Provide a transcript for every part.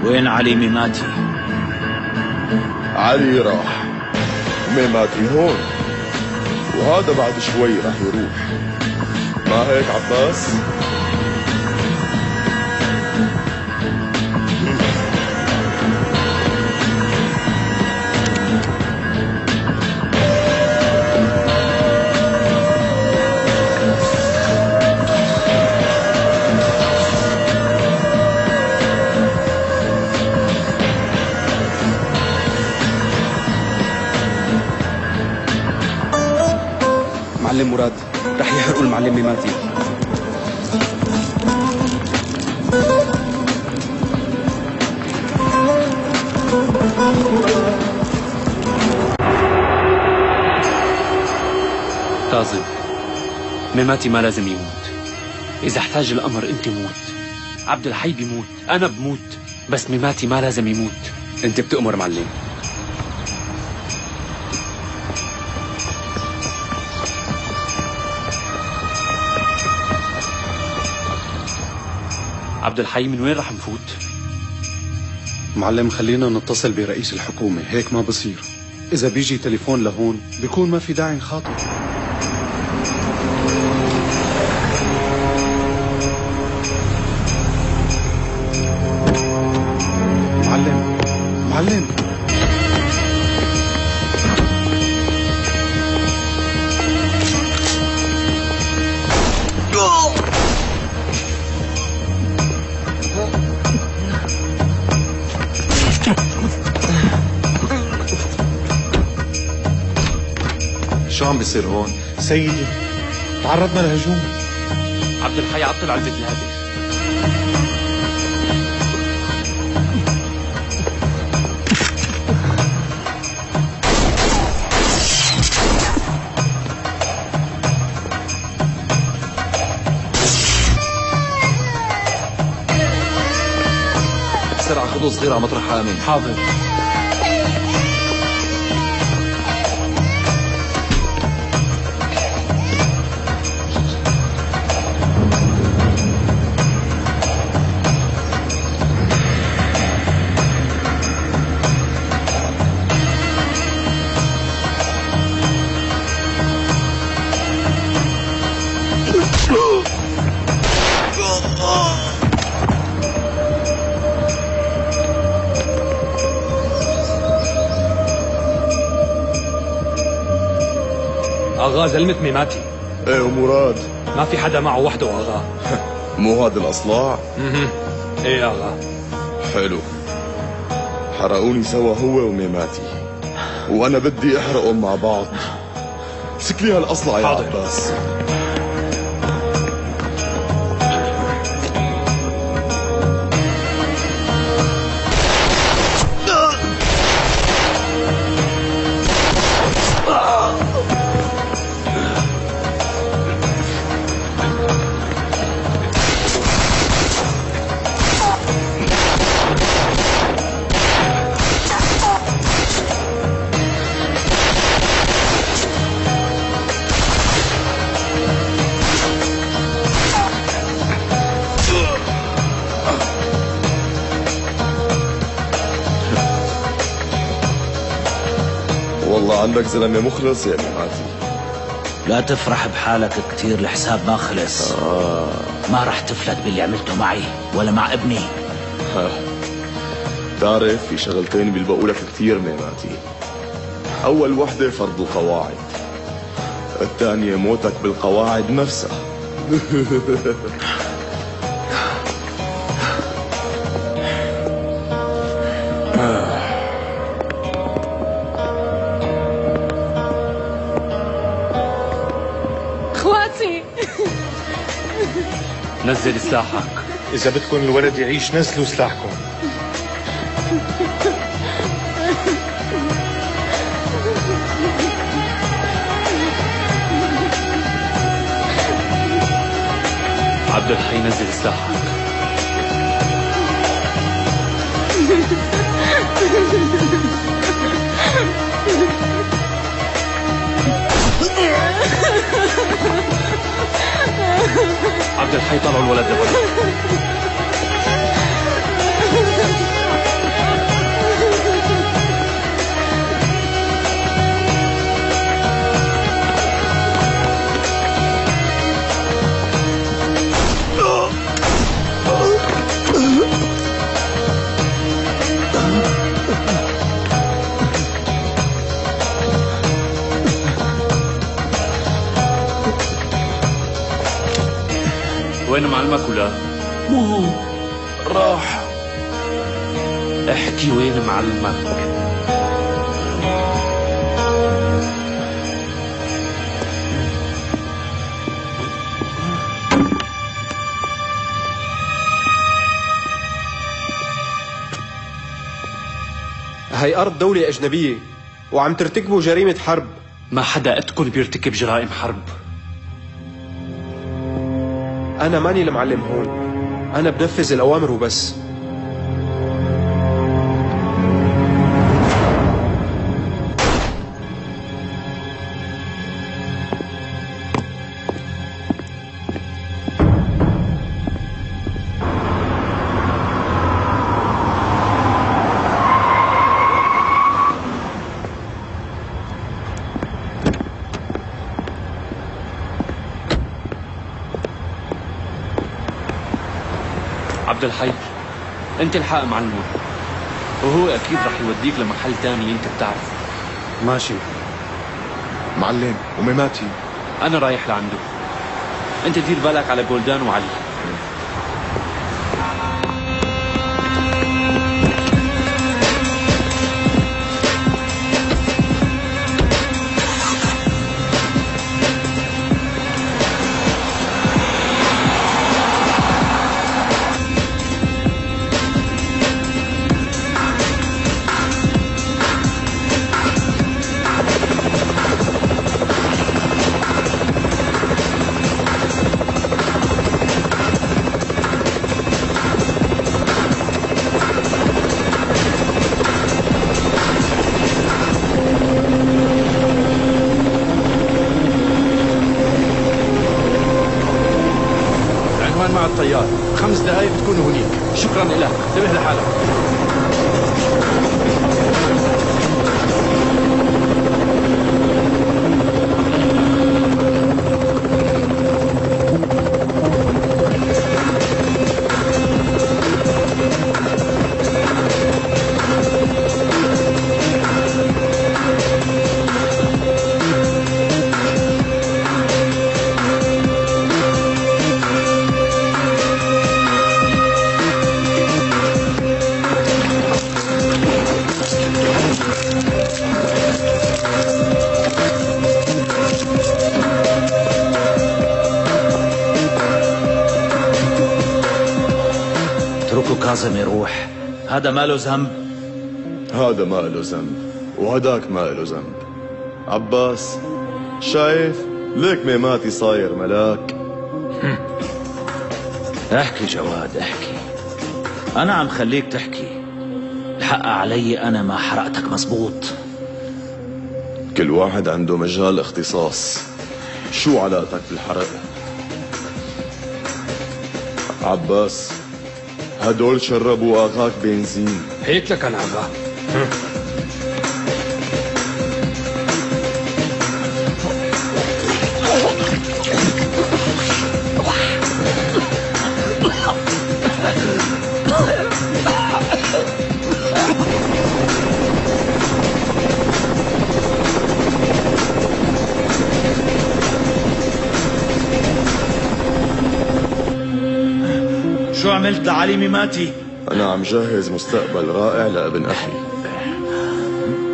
وين علي ميماتي؟ علي راح، ميماتي هون، وهذا بعد شوي رح يروح. ما هيك عباس؟ معلم مراد رح يحرقوا المعلم ميماتي. كاظم، ميماتي ما لازم يموت. إذا احتاج الأمر أنت موت، عبد الحي بيموت، أنا بموت، بس ميماتي ما لازم يموت. انت بتأمر معلم. عبد الحي من وين رح نفوت؟ معلم خلينا نتصل برئيس الحكومة، هيك ما بصير. إذا بيجي تليفون لهون بيكون ما في داعي نخاطر. معلم شو عم بيصير هون؟ سيدي تعرضنا لهجوم. عبد الحي عطل علبة الهاتف. بسرعة خذوا صغير على مطرح آمن. حاضر. آغا زلمة ميماتي. ايه ومراد؟ ما في حدا معه وحده آغا. مو هذا الأصلاع؟ ايه آغا. حلو، حرقوني سوا هو وميماتي، وأنا بدي أحرقهم مع بعض. امسك لي هالأصلع يا عباس. والله عندك زلمة مخلص يا ميماتي. لا تفرح بحالك كتير، الحساب ما خلص. ما رح تفلت باللي عملته معي ولا مع ابني. تعرف في شغلتين بيلبقوا لك كتير ميماتي. أول وحدة فرض القواعد، الثانية موتك بالقواعد نفسها. اخواتي نزل سلاحك. إذا بدكم الولد يعيش نزلوا سلاحكم. عبد الحي نزل سلاحك. عبد الحي طلعوا الولد لبرا. وين معلمك ولا؟ مو راح. احكي وين معلمك؟ هي أرض دولة أجنبية وعم ترتكبوا جريمة حرب. ما حدا قدكن بيرتكب جرائم حرب. أنا ماني المعلم هون، أنا بنفذ الأوامر وبس. عبد الحي، انت الحق معلمه، وهو اكيد رح يوديك لمحل تاني انت بتعرفه. ماشي معلم وميماتي. انا رايح لعنده، انت دير بالك على جولدان وعلي. مع الطيار، 5 دقائق بتكونوا هنيك. شكرا لك، انتبه لحالك. كاظم يروح، هذا ما له ذنب. هذا ما له ذنب وهداك ما له ذنب. عباس شايف ليك ميماتي صاير ملاك. احكي جواد احكي، انا عم خليك تحكي. الحق علي انا ما حرقتك مزبوط. كل واحد عنده مجال اختصاص. شو علاقتك بالحرق؟ عباس هدول شربوا اغاك بنزين. هيك لك انا اغا. شو عملت لعلي ميماتي؟ أنا عم جهز مستقبل رائع لابن أخي.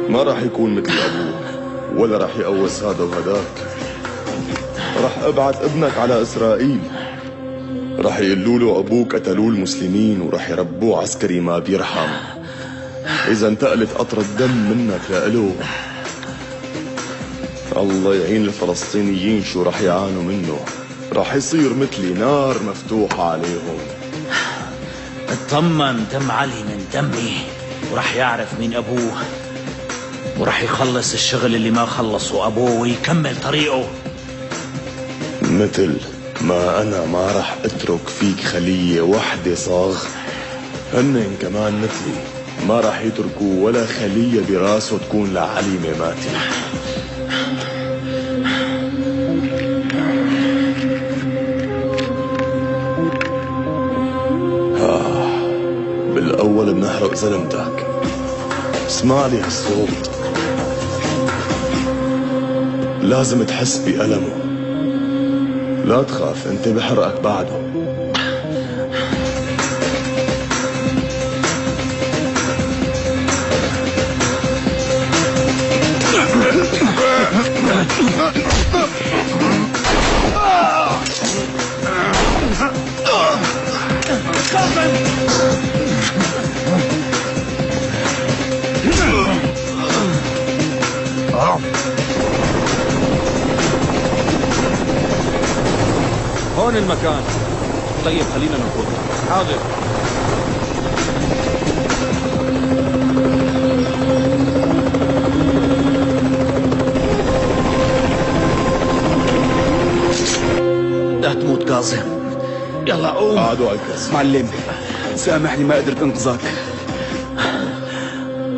ما راح يكون مثل أبوه ولا راح يقوس هذا وهداك. راح أبعث ابنك على إسرائيل. راح يقولوا له أبوك قتلوه المسلمين وراح يربوه عسكري ما بيرحم. إذا انتقلت قطرة دم منك لإله الله يعين الفلسطينيين شو راح يعانوا منه. راح يصير مثلي نار مفتوحة عليهم. اطمن، دم علي من دمي، ورح يعرف مين أبوه، ورح يخلص الشغل اللي ما خلصه أبوه ويكمل طريقه. مثل ما أنا ما رح أترك فيك خلية وحدة صاغ، هنن كمان مثلي ما رح يتركوا ولا خلية براسه تكون لعلي ميماتي. بالأول بنحرق زلمتك، اسمع لي هالصوت، لازم تحس بألمه، لا تخاف انت بحرقك بعده. هون المكان. طيب خلينا نفوت. حاضر. لا تموت كاظم، يلا قوم. قعدوا على الكرسي. معلم سامحني ما قدرت انقذك.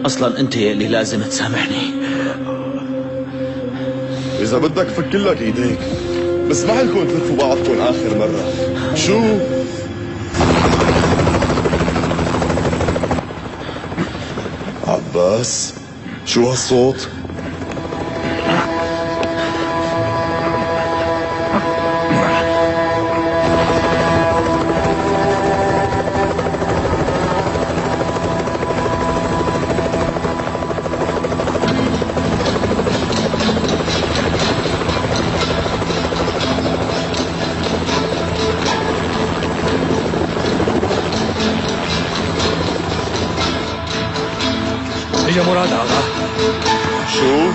أصلا أنت اللي لازم تسامحني. إذا بدك فك لك إيديك، بسمح لكم تلفوا بعضكم آخر مرة. شو؟ عباس، شو هالصوت؟ هي مراد آغا. شو؟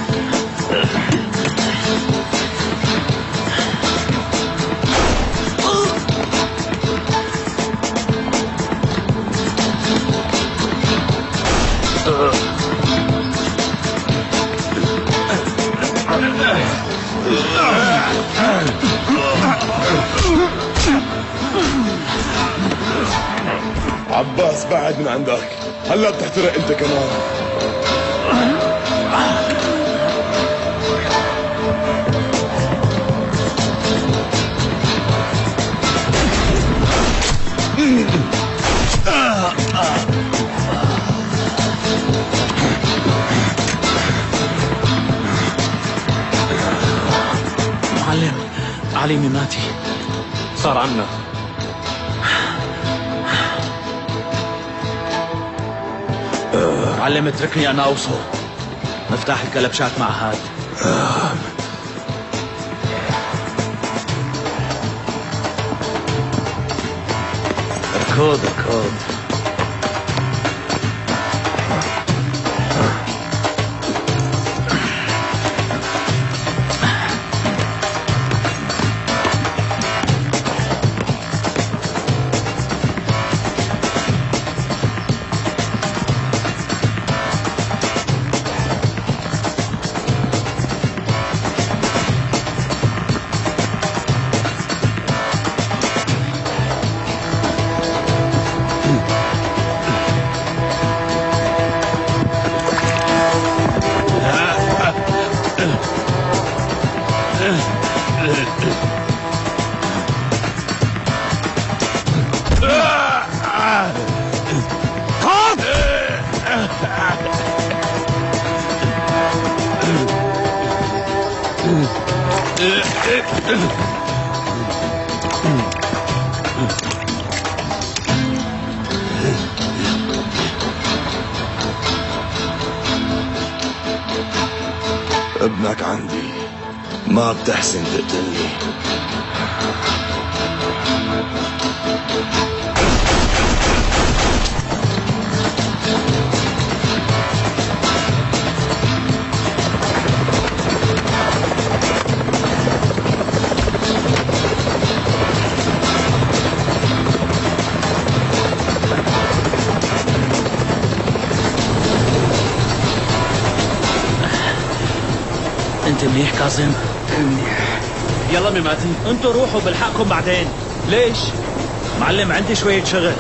عباس بعد من عندك، هلا بتحترق انت كمان. معلم، علي ميماتي صار عنا. معلم اتركني أنا أوصل. مفتاح الكلبشات مع هاد. اركض اركض. ابنك عندي، ما بتحسن تقتلني. انت منيح كاظم؟ منيح. يلا ميماتي. انتوا روحوا بلحقكم بعدين. ليش؟ معلم عندي شوية شغل.